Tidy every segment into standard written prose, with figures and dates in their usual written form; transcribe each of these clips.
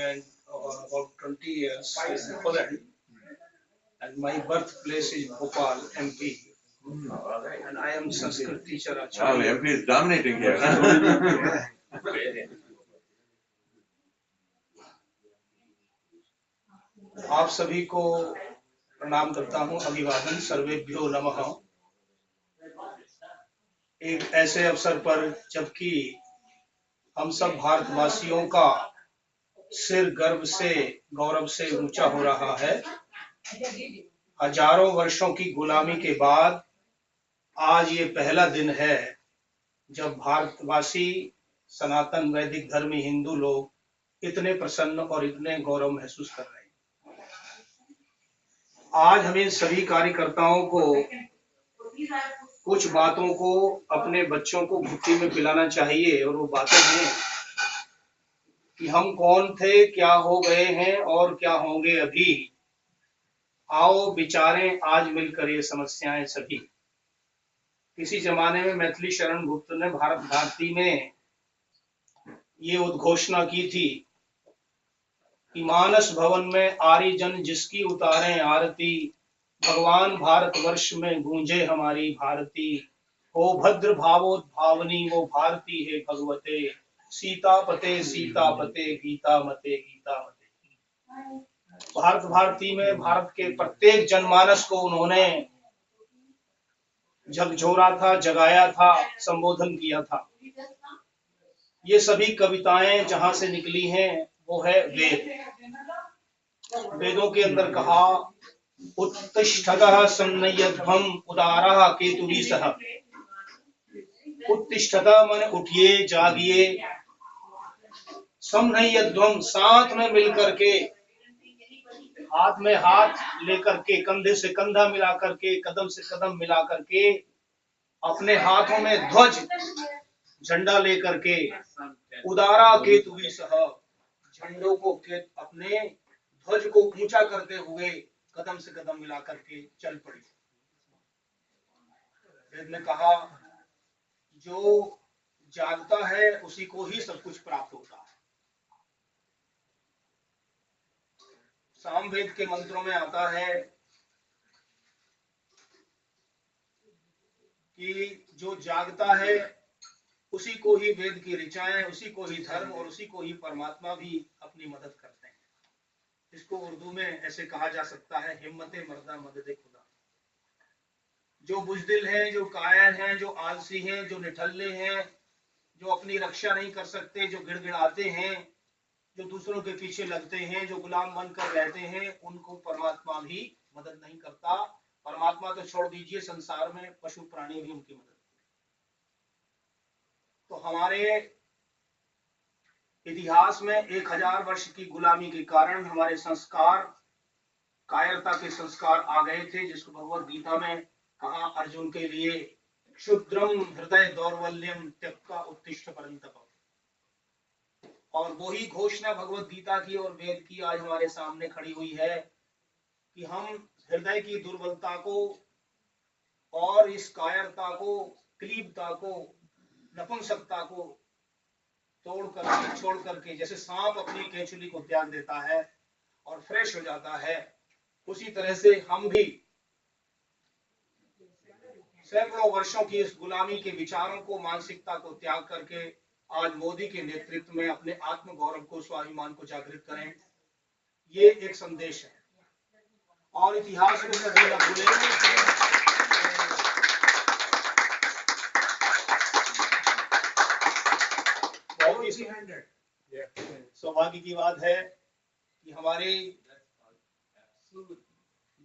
and about 20 years in Holland, and my birthplace is Bhopal, MP. And I am Sanskrit teacher. Oh, MP is dominating here. आप सभी को प्रणाम करता हूँ, अभिवादन, सर्वेभ्यो नमः। एक ऐसे अवसर पर जबकि हम सब भारतवासियों का सिर गर्व से, गौरव से ऊंचा हो रहा है, हजारों वर्षों की गुलामी के बाद आज ये पहला दिन है जब भारतवासी सनातन वैदिक धर्मी हिंदू लोग इतने प्रसन्न और इतने गौरव महसूस कर रहे हैं। आज हमें सभी कार्यकर्ताओं को कुछ बातों को अपने बच्चों को भुट्टी में पिलाना चाहिए, और वो बातें हैं कि हम कौन थे, क्या हो गए हैं और क्या होंगे अभी। आओ विचारें आज मिलकर ये समस्याएं सभी। किसी जमाने में मैथिली शरण गुप्त ने भारत भारती में ये उद्घोषणा की थी कि मानस भवन में आर्यजन जिसकी उतारें आरती, भगवान भारतवर्ष में गूंजे हमारी भारती। हो भद्र भावोद्भावनी वो भारती है भगवते, सीतापते सीतापते गीता मते गीता मते। भारत भारती में भारत के प्रत्येक जनमानस को उन्होंने झकझोरा था, जगाया था, संबोधन किया था। ये सभी कविताएं जहां से निकली हैं वो है वेद। वेदों के अंदर कहा उत्तिष्ठतः संनयध्वम उदारः केतुभिः। उत्तिष्ठतः माने उठिए, जागिए, संनयध्वम साथ में मिलकर के, हाथ में हाथ लेकर के, कंधे से कंधा मिला करके, कदम से कदम मिला करके, अपने हाथों में ध्वज झंडा लेकर के, उदारा केतुभिः सह, झंडों को अपने ध्वज को ऊंचा करते हुए कदम से कदम मिला करके चल पड़ी। वेद ने कहा जो जागता है उसी को ही सब कुछ प्राप्त होता है। सामवेद के मंत्रों में आता है कि जो जागता है उसी को ही वेद की ऋचाएं, उसी को ही धर्म और उसी को ही परमात्मा भी अपनी मदद करते हैं। इसको उर्दू में ऐसे कहा जा सकता है, हिम्मते मर्दा मददे खुदा। जो बुजदिल हैं, जो कायर हैं, जो आलसी हैं, जो निठल्ले हैं, जो अपनी रक्षा नहीं कर सकते, जो गिड़गिड़ाते हैं, जो दूसरों के पीछे लगते हैं, जो गुलाम बनकर रहते हैं, उनको परमात्मा भी मदद नहीं करता। परमात्मा तो छोड़ दीजिए, संसार में पशु प्राणी भी उनकी मदद। तो हमारे इतिहास में 1000 वर्ष की गुलामी के कारण हमारे संस्कार, कायरता के संस्कार आ गए थे, जिसको भगवत गीता में कहा अर्जुन के लिए, क्षुद्रम हृदय दौर्बल्यम त्यक्त्वा उत्तिष्ठ परंतप। और वही घोषणा भगवत गीता की और वेद की आज हमारे सामने खड़ी हुई है कि हम हृदय की दुर्बलता को और इस कायरता को, क्लीबता को, नपुंसकता को तोड़ करके, छोड़ करके, जैसे सांप अपनी केंचुली को त्याग देता है और फ्रेश हो जाता है, उसी तरह से हम भी सैकड़ों वर्षों की इस गुलामी के विचारों को, मानसिकता को त्याग करके आज मोदी के नेतृत्व में अपने आत्म गौरव को, स्वाभिमान को जागृत करें। ये एक संदेश है और इतिहास को कभी न भूलें। सौभाग्य की बात है कि हमारे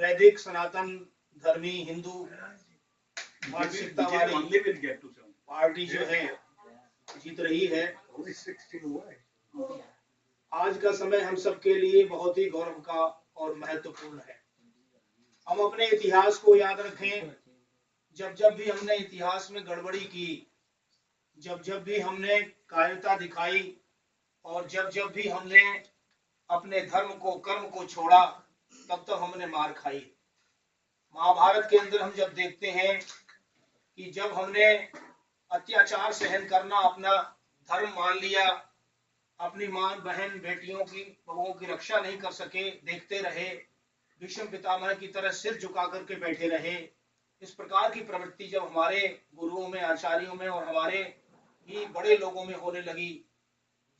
वैदिक सनातन धर्मी हिंदू मानसिकता वाली पार्टी जो है जीत रही है। आज का समय हम सबके लिए बहुत ही गौरव का और महत्वपूर्ण है। हम अपने इतिहास को याद रखें। जब जब भी हमने इतिहास में गड़बड़ी की, जब जब भी हमने कायरता दिखाई और जब जब भी हमने अपने धर्म को, कर्म को छोड़ा, तब तक हमने मार खाई। महाभारत के अंदर हम जब देखते हैं कि जब हमने अत्याचार सहन करना अपना धर्म मान लिया, अपनी मां बहन बेटियों की बहुओं की रक्षा नहीं कर सके, देखते रहे, भीष्म पितामह की तरह सिर झुका करके बैठे रहे। इस प्रकार की प्रवृत्ति जब हमारे गुरुओं में, आचार्यों में और हमारे ही बड़े लोगों में होने लगी,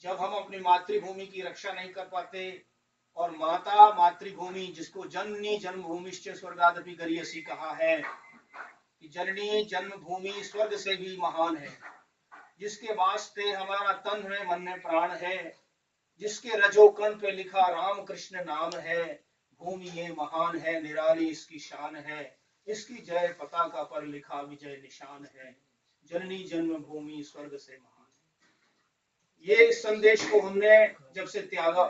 जब हम अपनी मातृभूमि की रक्षा नहीं कर पाते, और माता मातृभूमि जिसको जननी जन्मभूमिश्च स्वर्गादपि गरीयसी कहा है कि जननी जन्मभूमि स्वर्ग से भी महान है, जिसके वास्ते हमारा तन में मन में प्राण है, जिसके रजोकण पे लिखा राम कृष्ण नाम है, भूमि ये महान है, निराली इसकी शान है, इसकी जय पताका पर लिखा विजय निशान है, जननी जन्मभूमि स्वर्ग से महान है। ये संदेश को हमने जब से त्यागा,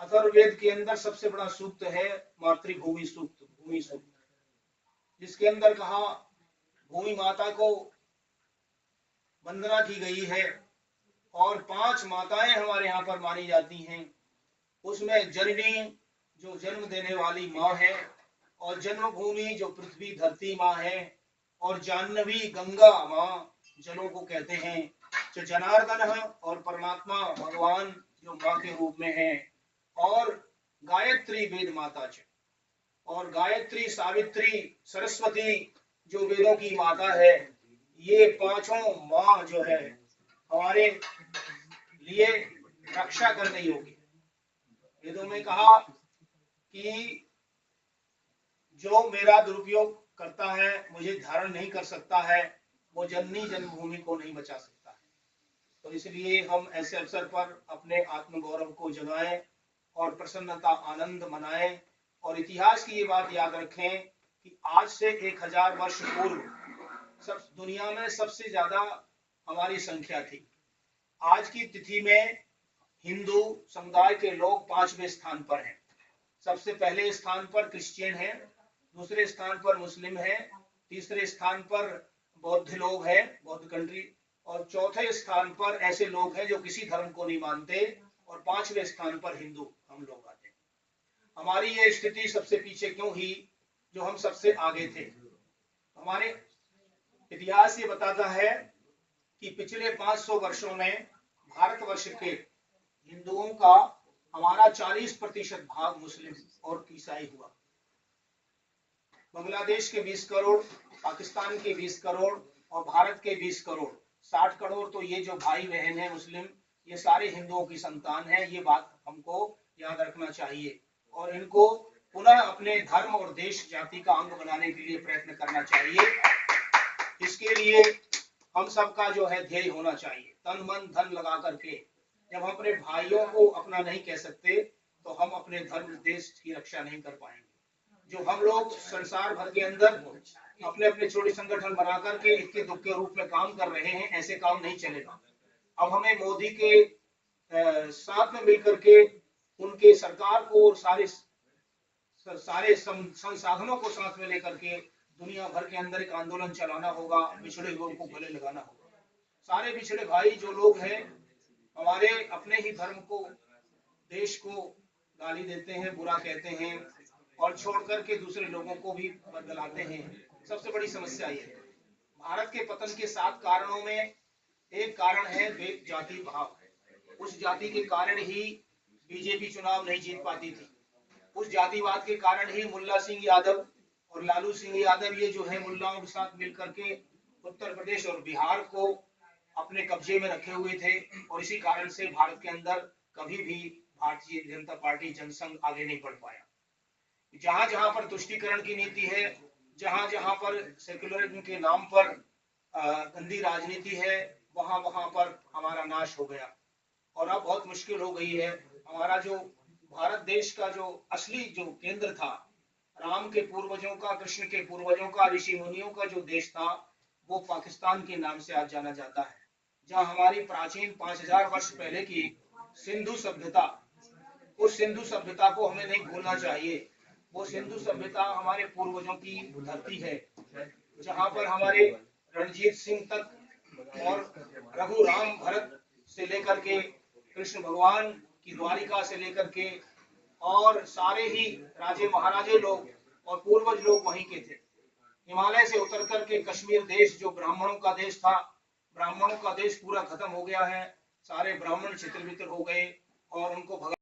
अथर्ववेद के अंदर सबसे बड़ा सूक्त है मातृभूमि सूक्त, भूमि सूक्त, जिसके अंदर कहा भूमि माता को वंदना की गई है और 5 माताएं हमारे यहाँ पर मानी जाती हैं। उसमें जननी जो जन्म देने वाली माँ है, और जन्मभूमि जो पृथ्वी धरती माँ है, और जाह्नवी गंगा माँ जलों को कहते हैं, जो जनार्दन और परमात्मा भगवान जो माँ के रूप में है, और गायत्री वेद माता च, और गायत्री सावित्री सरस्वती जो वेदों की माता है। ये पांचों माँ जो है हमारे लिए रक्षा करने योग्य। वेदों में कहा कि जो मेरा दुरुपयोग करता है, मुझे धारण नहीं कर सकता है, वो जननी जन्मभूमि को नहीं बचा सकता है। तो इसलिए हम ऐसे अवसर पर अपने आत्मगौरव को जगाएं और प्रसन्नता आनंद मनाएं, और इतिहास की ये बात याद रखें कि आज से 1000 वर्ष पूर्व सब दुनिया में सबसे ज्यादा हमारी संख्या थी। आज की तिथि में हिंदू समुदाय के लोग 5वें स्थान पर हैं। सबसे पहले स्थान पर क्रिश्चियन है, दूसरे स्थान पर मुस्लिम है, तीसरे स्थान पर बौद्ध लोग हैं, बौद्ध कंट्री, और चौथे स्थान पर ऐसे लोग हैं जो किसी धर्म को नहीं मानते, और 5वें स्थान पर हिंदू हम लोग आते हैं। हमारी ये स्थिति सबसे पीछे क्यों हुई जो हम सबसे आगे थे? हमारे इतिहास ये बताता है कि पिछले 500 वर्षों में भारतवर्ष के हिंदुओं का हमारा 40% भाग मुस्लिम और ईसाई हुआ। बांग्लादेश के 20 करोड़, पाकिस्तान के 20 करोड़ और भारत के 20 करोड़, 60 करोड़ तो ये जो भाई बहन है मुस्लिम, ये सारे हिंदुओं की संतान है। ये बात हमको याद रखना चाहिए और इनको पुनः अपने धर्म और देश जाति का अंग बनाने के लिए प्रयत्न करना चाहिए। इसके लिए हम सबका जो है ध्येय होना चाहिए, तन मन धन लगा करके। जब हम अपने भाइयों को अपना नहीं कह सकते तो हम अपने धर्म देश की रक्षा नहीं कर पाएंगे। जो हम लोग संसार भर के अंदर अपने अपने छोटे संगठन बना करके इक्के दुक्के रूप में काम कर रहे हैं, ऐसे काम नहीं चलेगा। अब हमें मोदी के साथ में मिलकर के उनके सरकार को और सारे संसाधनों को साथ में लेकर के दुनिया भर के अंदर एक आंदोलन चलाना होगा, पिछड़े लोगों को गले लगाना होगा। सारे पिछड़े भाई जो लोग हैं हमारे अपने ही धर्म को, देश को गाली देते हैं, बुरा कहते हैं और छोड़ करके दूसरे लोगों को भी बदलाते हैं। सबसे बड़ी समस्या ये है। भारत के पतन के 7 कारणों में एक कारण है जाति भाव। उस जाति के कारण ही बीजेपी चुनाव नहीं जीत पाती थी। उस जातिवाद के कारण ही मुल्ला सिंह यादव और लालू सिंह यादव ये जो है मुल्लाओं के साथ मिलकर के उत्तर प्रदेश और बिहार को अपने कब्जे में रखे हुए थे, और इसी कारण से भारत के अंदर कभी भी भारतीय जनता पार्टी जनसंघ आगे नहीं बढ़ पाया। जहां जहां पर तुष्टीकरण की नीति है, जहां जहां पर सेक्युलरिज्म के नाम पर गंदी राजनीति है, वहां वहां पर हमारा नाश हो गया। और अब बहुत मुश्किल हो गई है। हमारा जो भारत देश का जो असली जो केंद्र था, राम के पूर्वजों का, कृष्ण के पूर्वजों का, ऋषि मुनियों का जो देश था, वो पाकिस्तान के नाम से आज जाना जाता है। जहां हमारी प्राचीन 5000 वर्ष पहले की सिंधु सभ्यता, उस सिंधु सभ्यता को हमें नहीं भूलना चाहिए। वो सिंधु सभ्यता हमारे पूर्वजों की धरती है, जहां पर हमारे रणजीत सिंह तक और रघुराम भरत से लेकर के कृष्ण भगवान की द्वारिका से लेकर के और सारे ही राजे महाराजे लोग और पूर्वज लोग वहीं के थे। हिमालय से उतर करके कश्मीर देश जो ब्राह्मणों का देश था, ब्राह्मणों का देश पूरा खत्म हो गया है। सारे ब्राह्मण छितर-बितर हो गए और उनको भगा